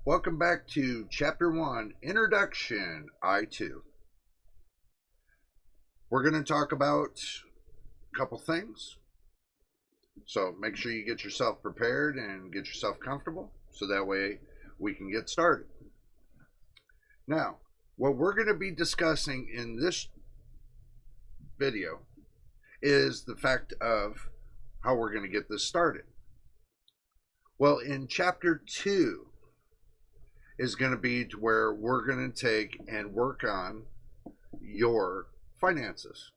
Welcome back to Chapter 1, Introduction, I-2. We're going to talk about a couple things. So make sure you get yourself prepared and get yourself comfortable so that way we can get started. Now, what we're going to be discussing in this video is the fact of how we're going to get this started. Well, in Chapter 2, is going to be to where we're going to take and work on your finances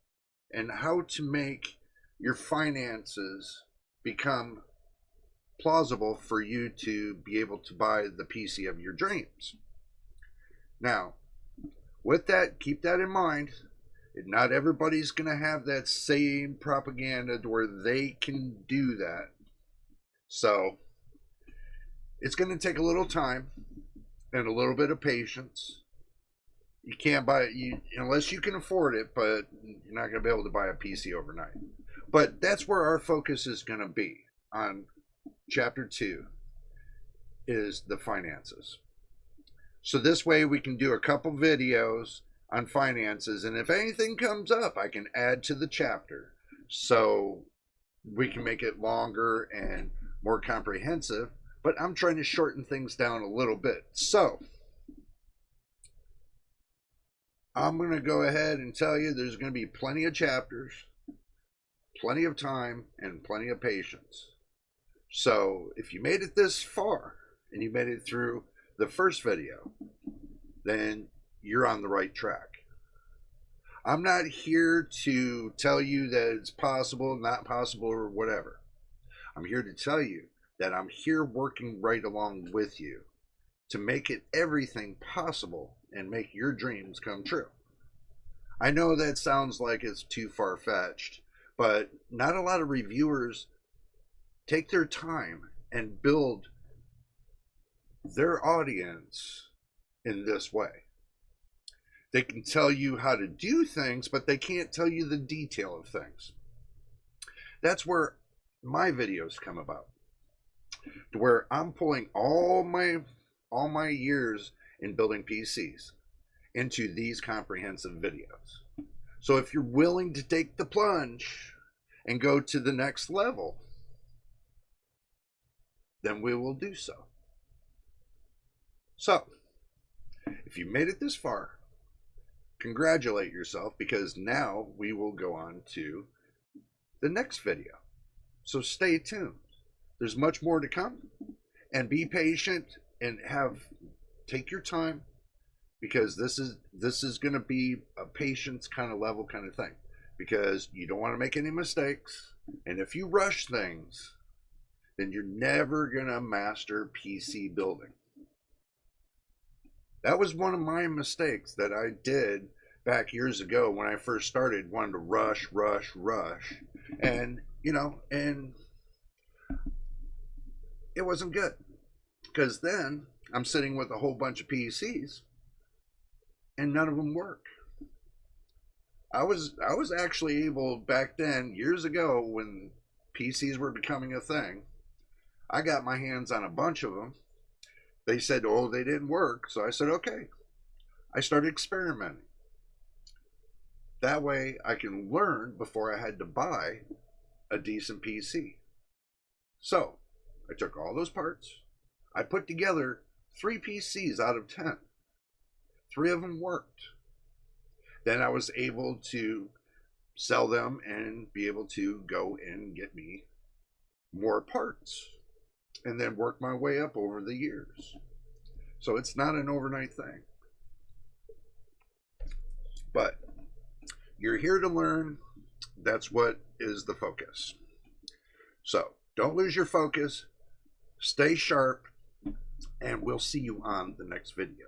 and how to make your finances become plausible for you to be able to buy the PC of your dreams. Now, with that, keep that in mind. Not everybody's going to have that same propaganda to where they can do that. So, it's going to take a little time and a little bit of patience. You can't buy it unless you can afford it, but you're not going to be able to buy a PC overnight. But that's where our focus is going to be on Chapter 2 is the finances. So this way we can do a couple videos on finances, and if anything comes up, I can add to the chapter so we can make it longer and more comprehensive. But I'm trying to shorten things down a little bit. So, I'm going to go ahead and tell you there's going to be plenty of chapters, plenty of time, and plenty of patience. So, if you made it this far, and you made it through the first video, then you're on the right track. I'm not here to tell you that it's possible, not possible, or whatever. I'm here to tell you that I'm here working right along with you to make it everything possible and make your dreams come true. I know that sounds like it's too far-fetched, but not a lot of reviewers take their time and build their audience in this way. They can tell you how to do things, but they can't tell you the detail of things. That's where my videos come about, to where I'm pulling all my years in building PCs into these comprehensive videos. So if you're willing to take the plunge and go to the next level, then we will do so. So, if you made it this far, congratulate yourself, because now we will go on to the next video. So stay tuned. There's much more to come, and be patient and take your time, because this is going to be a patience kind of level kind of thing, because you don't want to make any mistakes, and if you rush things, then you're never going to master PC building. That was one of my mistakes that I did back years ago when I first started, wanting to rush, and and it wasn't good, because then I'm sitting with a whole bunch of PCs and none of them work. I was actually able back then, years ago, when PCs were becoming a thing, I got my hands on a bunch of them. They said, oh, they didn't work. So I said, okay. I started experimenting. That way I can learn before I had to buy a decent PC. So I took all those parts. I put together 3 PCs out of 10. 3 of them worked. Then I was able to sell them and be able to go and get me more parts, and then work my way up over the years. So it's not an overnight thing. But you're here to learn. That's what is the focus. So don't lose your focus. Stay sharp, and we'll see you on the next video.